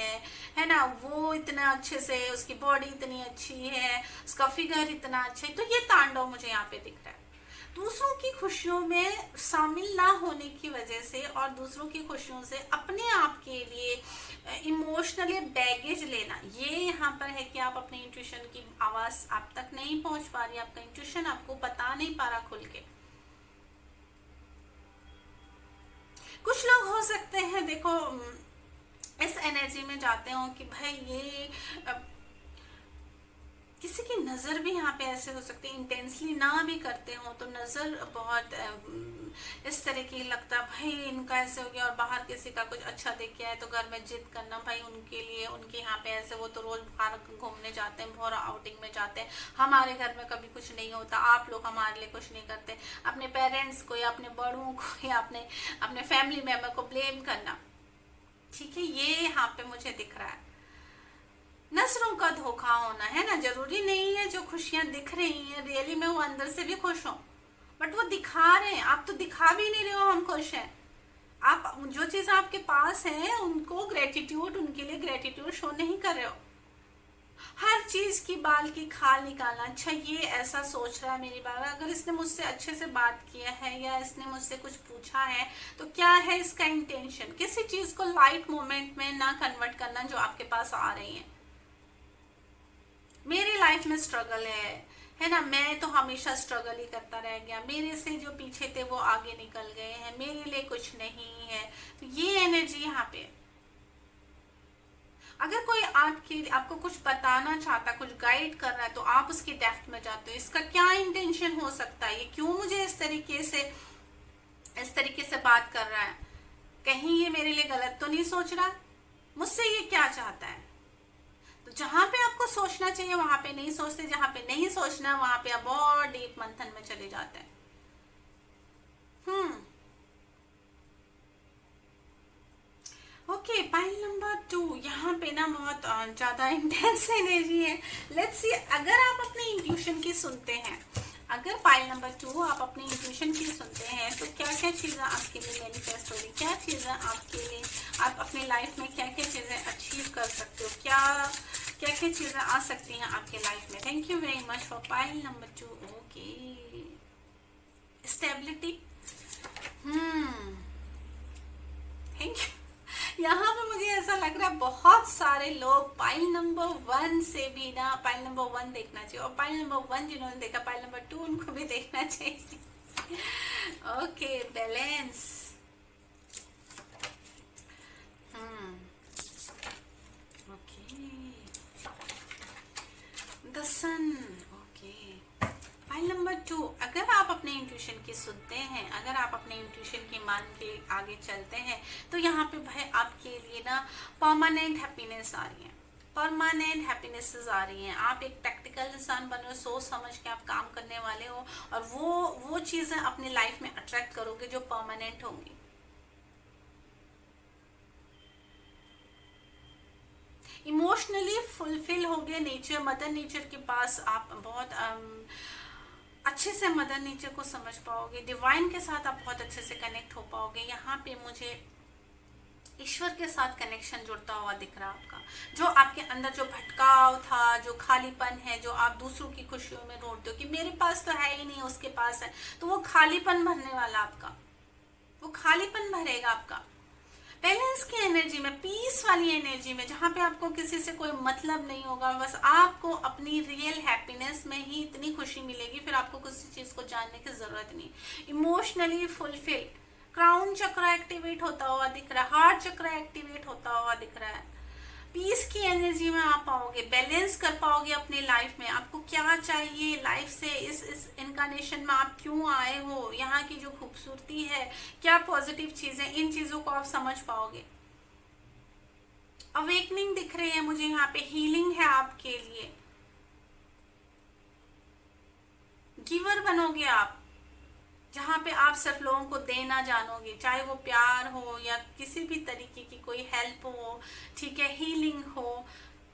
है ना, वो इतना अच्छे से, उसकी बॉडी इतनी अच्छी है, उसका फिगर इतना अच्छा है। तो ये तांडव मुझे यहाँ पे दिख रहा है। दूसरों की खुशियों में शामिल ना होने की वजह से और दूसरों की खुशियों से अपने आप के लिए इमोशनली बैगेज लेना, ये यहाँ पर है कि आप अपने इंट्यूशन की आवाज आप तक नहीं पहुंच पा रही, आपका इंट्यूशन आपको बता नहीं पा रहा खुल के। कुछ लोग हो सकते हैं, देखो, इस एनर्जी में जाते हो कि भाई ये किसी की नजर भी यहाँ पे ऐसे हो सकती है, इंटेंसली ना भी करते हो तो नजर बहुत इस तरह की लगता है भाई इनका ऐसे हो गया, और बाहर किसी का कुछ अच्छा देख के आए तो घर में जिद करना भाई उनके लिए, उनके यहाँ पे ऐसे, वो तो रोज बाहर घूमने जाते हैं, बहुत आउटिंग में जाते हैं, हमारे घर में कभी कुछ नहीं होता, आप लोग हमारे लिए कुछ नहीं करते। अपने पेरेंट्स को या अपने बड़ों को या अपने फैमिली मेंबर को ब्लेम करना, ठीक है, ये यहाँ पे मुझे दिख रहा है। नजरों का धोखा होना, है ना, जरूरी नहीं है जो खुशियां दिख रही हैं रियली में वो अंदर से भी खुश हो, बट वो दिखा रहे हैं, आप तो दिखा भी नहीं रहे हो हम खुश हैं। आप जो चीज आपके पास है उनको ग्रेटिट्यूड, उनके लिए ग्रेटिट्यूड शो नहीं कर रहे हो। हर चीज की बाल की खाल निकालना, अच्छा ये ऐसा सोच रहा है मेरी बात, अगर इसने मुझसे अच्छे से बात किया है या इसने मुझसे कुछ पूछा है तो क्या है इसका इंटेंशन। किसी चीज को लाइट मोमेंट में ना कन्वर्ट करना जो आपके पास आ रही है। मेरी लाइफ में स्ट्रगल है ना, मैं तो हमेशा स्ट्रगल ही करता रह गया, मेरे से जो पीछे थे वो आगे निकल गए हैं, मेरे लिए कुछ नहीं है, तो ये एनर्जी यहाँ पे। अगर कोई आपको कुछ बताना चाहता, कुछ गाइड कर रहा है तो आप उसकी डेप्थ में जाते हो, इसका क्या इंटेंशन हो सकता है, ये क्यों मुझे इस तरीके से बात कर रहा है, कहीं ये मेरे लिए गलत तो नहीं सोच रहा, मुझसे ये क्या चाहता है। तो जहां पे आपको सोचना चाहिए वहां पे नहीं सोचते, जहां पे नहीं सोचना वहां पे आप बहुत डीप मंथन में चले जाते हैं। ओके, पाइल नंबर 2, यहाँ पे ना बहुत ज्यादा इंटेंस एनर्जी है। लेट्स सी, अगर आप अपने इंट्यूशन की सुनते हैं, अगर पाइल नंबर 2 आप अपने इंट्यूशन की सुनते हैं तो क्या क्या चीजें आपके लिए मैनिफेस्ट हो रही, क्या चीजें आपके लिए, आप अपनी लाइफ में क्या क्या चीजें अचीव कर सकते हो, क्या क्या क्या चीजें आ सकती हैं आपके लाइफ में। Thank you very much for pile number 2। Okay, stability, thank you. यहाँ पे मुझे ऐसा लग रहा है बहुत सारे लोग पाइल नंबर 1 से भी ना, पाइल नंबर 1 देखना चाहिए, और पाइल नंबर 1 जिन्होंने देखा पाइल नंबर 2 उनको भी देखना चाहिए। ओके, बैलेंस, ओके, हैं, अगर आप अपने इंट्यूशन की मान के आगे चलते हैं, तो यहाँ पे भाई आपके लिए ना परमानेंट हैप्पीनेस आ रही है, परमानेंट हैप्पीनेसेस आ रही हैं। आप एक प्रैक्टिकल इंसान बन रहे हो, सोच समझ के आप काम करने वाले हो, और वो चीज़ें अपनी लाइफ में अट्रैक्ट करोगे जो परमानेंट होंगी। इमोशनली फुलफिल हो गए नेचर, मदर नेचर के पास आप बहुत अच्छे से मदर नेचर को समझ पाओगे, डिवाइन के साथ आप बहुत अच्छे से कनेक्ट हो पाओगे। यहाँ पे मुझे ईश्वर के साथ कनेक्शन जुड़ता हुआ दिख रहा आपका, जो आपके अंदर जो भटकाव था, जो खालीपन है, जो आप दूसरों की खुशियों में ढूंढते हो कि मेरे पास तो है ही नहीं, उसके पास है, तो वो खालीपन भरने वाला आपका, वो खालीपन भरेगा आपका बैलेंस की एनर्जी में, पीस वाली एनर्जी में, जहाँ पे आपको किसी से कोई मतलब नहीं होगा, बस आपको अपनी रियल हैप्पीनेस में ही इतनी खुशी मिलेगी, फिर आपको किसी चीज को जानने की जरूरत नहीं। इमोशनली फुलफिल, क्राउन चक्र एक्टिवेट होता हुआ दिख रहा है, हार्ट चक्र एक्टिवेट होता हुआ दिख रहा है, पीस की एनर्जी में आप पाओगे, बैलेंस कर पाओगे अपनी लाइफ में। आपको क्या चाहिए लाइफ से, इस इनकारनेशन में आप क्यों आए हो, यहाँ की जो खूबसूरती है, क्या पॉजिटिव चीजें, इन चीजों को आप समझ पाओगे। अवेकनिंग दिख रही है मुझे यहाँ पे, हीलिंग है आपके लिए, गिवर बनोगे आप, जहाँ पे आप सिर्फ लोगों को देना जानोगे, चाहे वो प्यार हो या किसी भी तरीके की कोई हेल्प हो, ठीक है, हीलिंग हो,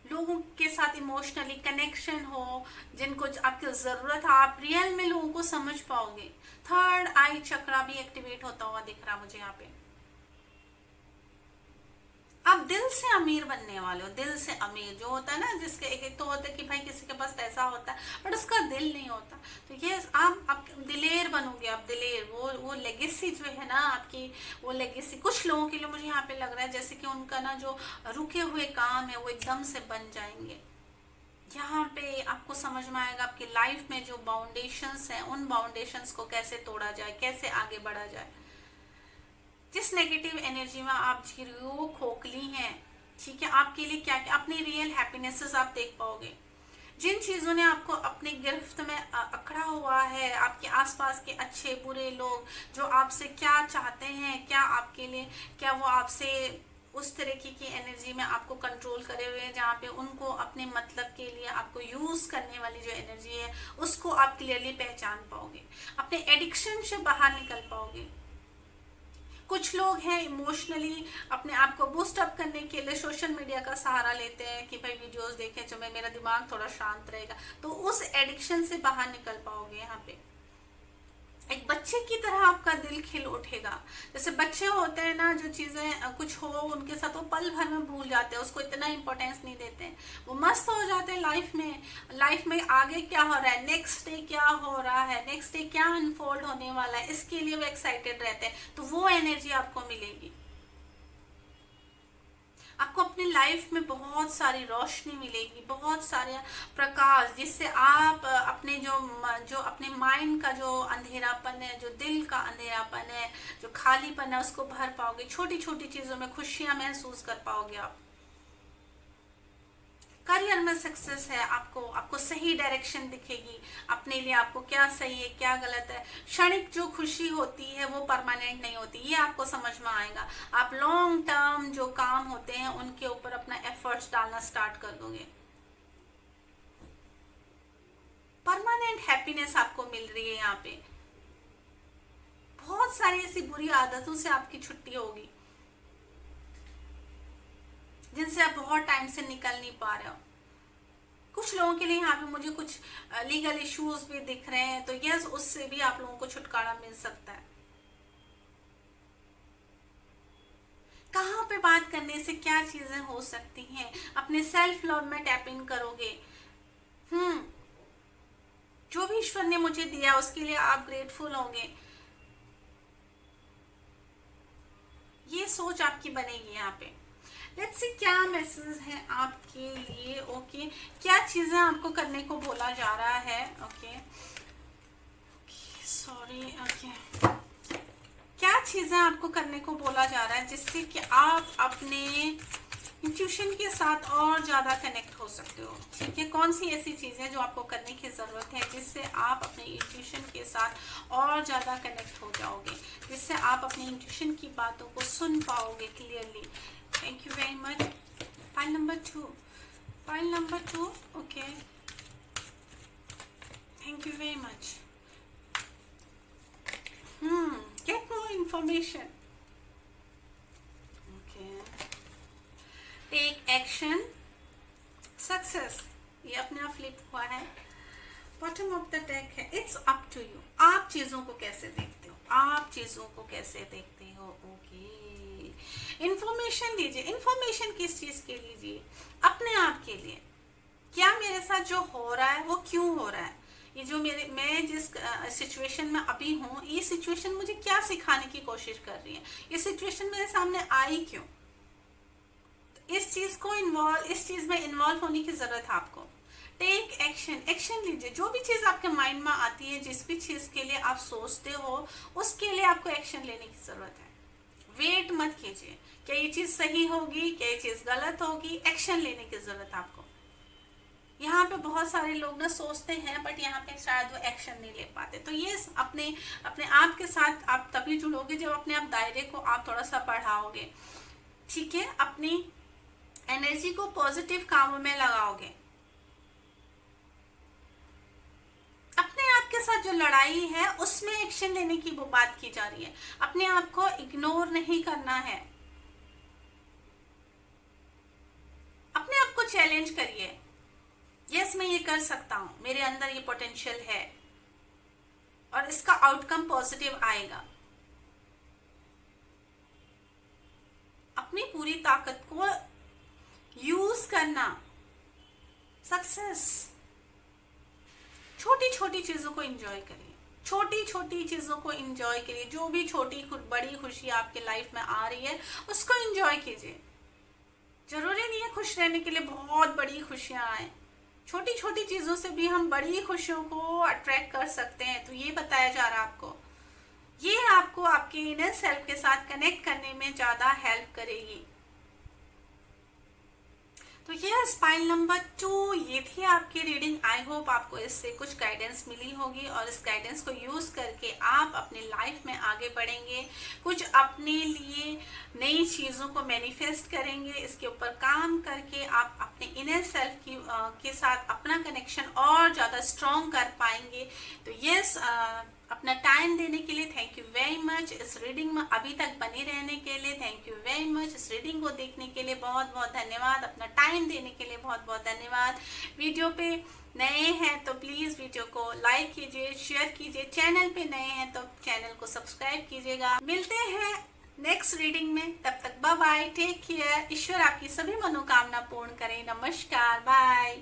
लोगों के साथ इमोशनली कनेक्शन हो, जिनको आपकी जरूरत है, आप रियल में लोगों को समझ पाओगे। थर्ड आई चक्रा भी एक्टिवेट होता हुआ दिख रहा मुझे यहाँ पे। आप दिल से अमीर बनने वाले हो, दिल से अमीर जो होता है ना, जिसके एक तो होता है कि भाई किसी के पास पैसा होता है बट उसका दिल नहीं होता, तो ये आप दिलेर बनोगे, आप दिलेर, वो लेगेसी जो है ना आपकी, वो लेगेसी कुछ लोगों के लिए मुझे यहाँ पे लग रहा है जैसे कि उनका ना जो रुके हुए काम है वो एकदम से बन जाएंगे। यहाँ पे आपको समझ में आएगा आपकी लाइफ में जो बाउंडेशंस हैं, उन बाउंडेशंस को कैसे तोड़ा जाए, कैसे आगे बढ़ा जाए। जिस नेगेटिव एनर्जी में आप जी रही हो, खोखली हैं, ठीक है, आपके लिए क्या क्या अपनी रियल हैप्पीनेसेस आप देख पाओगे। जिन चीजों ने आपको अपनी गिरफ्त में अकड़ा हुआ है, आपके आसपास के अच्छे बुरे लोग जो आपसे क्या चाहते हैं, क्या आपके लिए, क्या वो आपसे उस तरीके की एनर्जी में आपको कंट्रोल करे हुए हैं, जहाँ पे उनको अपने मतलब के लिए आपको यूज करने वाली जो एनर्जी है उसको आप क्लियरली पहचान पाओगे, अपने एडिक्शन से बाहर निकल पाओगे। कुछ लोग हैं इमोशनली अपने आप को बूस्ट अप करने के लिए सोशल मीडिया का सहारा लेते हैं कि भाई वीडियोस देखें जो मैं, मेरा दिमाग थोड़ा शांत रहेगा, तो उस एडिक्शन से बाहर निकल पाओगे। यहाँ पे एक बच्चे की तरह आपका दिल खिल उठेगा। जैसे बच्चे होते हैं ना, जो चीजें कुछ हो उनके साथ वो पल भर में भूल जाते हैं, उसको इतना इंपॉर्टेंस नहीं देते हैं, वो मस्त हो जाते हैं लाइफ में आगे क्या हो रहा है, नेक्स्ट डे क्या हो रहा है, नेक्स्ट डे क्या अनफोल्ड होने वाला है, इसके लिए वो एक्साइटेड रहते हैं, तो वो एनर्जी आपको मिलेगी। आपको अपनी लाइफ में बहुत सारी रोशनी मिलेगी, बहुत सारे प्रकाश, जिससे आप अपने जो अपने माइंड का जो अंधेरापन है, जो दिल का अंधेरापन है, जो खालीपन है, उसको भर पाओगे। छोटी छोटी चीजों में खुशियां महसूस कर पाओगे आप। करियर में सक्सेस है, आपको सही डायरेक्शन दिखेगी, अपने लिए आपको क्या सही है क्या गलत है। क्षणिक जो खुशी होती है वो परमानेंट नहीं होती, ये आपको समझ में आएगा। आप लॉन्ग टर्म जो काम होते हैं उनके ऊपर अपना एफर्ट्स डालना स्टार्ट कर दोगे। परमानेंट हैप्पीनेस आपको मिल रही है यहाँ पे। बहुत सारी ऐसी बुरी आदतों से आपकी छुट्टी होगी जिनसे आप बहुत टाइम से निकल नहीं पा रहे हो। कुछ लोगों के लिए यहाँ पे मुझे कुछ लीगल इश्यूज भी दिख रहे हैं, तो यस, उससे भी आप लोगों को छुटकारा मिल सकता है। कहाँ पे बात करने से क्या चीजें हो सकती हैं, अपने सेल्फ लव में टैप इन करोगे। जो भी ईश्वर ने मुझे दिया उसके लिए आप ग्रेटफुल होंगे, ये सोच आपकी बनेगी यहाँ पे। लेट्स सी क्या मैसेज है आपके लिए। ओके, क्या चीजें आपको करने को बोला जा रहा है। Okay, sorry. ओके, क्या चीजें आपको करने को बोला जा रहा है जिससे कि आप अपने इंट्यूशन के साथ और ज्यादा कनेक्ट हो सकते हो। ठीक है, कौन सी ऐसी चीजें जो आपको करने की जरूरत है जिससे आप अपने इंट्यूशन के साथ और ज्यादा कनेक्ट हो जाओगे, जिससे आप अपनी इंट्यूशन की बातों को सुन पाओगे clearly. Thank you very much. File number two, okay, thank you very much. Get more information, take action, success, ये अपने आप फ्लिप हुआ है। बॉटम ऑफ द डेक है, इट्स अप टू यू। आप चीजों को कैसे देखते हो, आप चीजों को कैसे देखते हो। ओके, इंफॉर्मेशन दीजिए। इंफॉर्मेशन किस चीज के लीजिए? अपने आप के लिए। क्या मेरे साथ जो हो रहा है वो क्यों हो रहा है? ये जो मैं जिस सिचुएशन में अभी हूँ, ये सिचुएशन मुझे क्या सिखाने की कोशिश कर रही है? ये सिचुएशन मेरे सामने आई क्यों? इस चीज में इन्वॉल्व होने की जरूरत है आपको। टेक एक्शन, एक्शन लीजिए। जो भी चीज आपके माइंड में आती है, जिस भी चीज के लिए आप सोचते हो, उसके लिए आपको एक्शन लेने की जरूरत है। वेट मत कीजिए क्या ये चीज सही होगी, क्या ये चीज गलत होगी। एक्शन लेने की जरूरत है आपको। यहाँ पे बहुत सारे लोग ना सोचते हैं, बट यहाँ पे शायद वो एक्शन नहीं ले पाते। तो ये अपने आप के साथ आप तभी जुड़ोगे जब अपने आप दायरे को आप थोड़ा सा बढ़ाओगे। ठीक है, अपनी एनर्जी को पॉजिटिव कामों में लगाओगे। अपने आप के साथ जो लड़ाई है उसमें एक्शन लेने की वो बात की जा रही है। अपने आप को इग्नोर नहीं करना है। अपने आप को चैलेंज करिए। यस, मैं ये कर सकता हूं, मेरे अंदर ये पोटेंशियल है और इसका आउटकम पॉजिटिव आएगा। अपनी पूरी ताकत को यूज करना। सक्सेस, छोटी छोटी चीजों को एंजॉय करिए। छोटी छोटी चीजों को एंजॉय करिए। जो भी छोटी बड़ी खुशी आपके लाइफ में आ रही है उसको एंजॉय कीजिए। जरूरी नहीं है खुश रहने के लिए बहुत बड़ी खुशियां आए। छोटी छोटी चीजों से भी हम बड़ी खुशियों को अट्रैक्ट कर सकते हैं। तो ये बताया जा रहा है आपको। ये आपको आपके इनर सेल्फ के साथ कनेक्ट करने में ज्यादा हेल्प करेगी। तो ये फाइल नंबर 2, ये थी आपकी रीडिंग। आई होप आपको इससे कुछ गाइडेंस मिली होगी और इस गाइडेंस को यूज करके आप अपने लाइफ में आगे बढ़ेंगे, कुछ अपने लिए नई चीजों को मैनिफेस्ट करेंगे। इसके ऊपर काम करके आप अपने इनर सेल्फ के साथ अपना कनेक्शन और ज्यादा स्ट्रॉन्ग कर पाएंगे। तो यस, अपना टाइम देने के लिए थैंक यू वेरी मच। इस रीडिंग में अभी तक बने रहने के लिए थैंक यू वेरी मच। इस रीडिंग को देखने के लिए बहुत बहुत धन्यवाद। अपना टाइम देने के लिए बहुत बहुत धन्यवाद। वीडियो पे नए हैं तो प्लीज वीडियो को लाइक कीजिए, शेयर कीजिए। चैनल पे नए हैं तो चैनल को सब्सक्राइब कीजिएगा। मिलते हैं नेक्स्ट रीडिंग में, तब तक बाय बाय, टेक केयर। ईश्वर आपकी सभी मनोकामना पूर्ण करें। नमस्कार, बाय।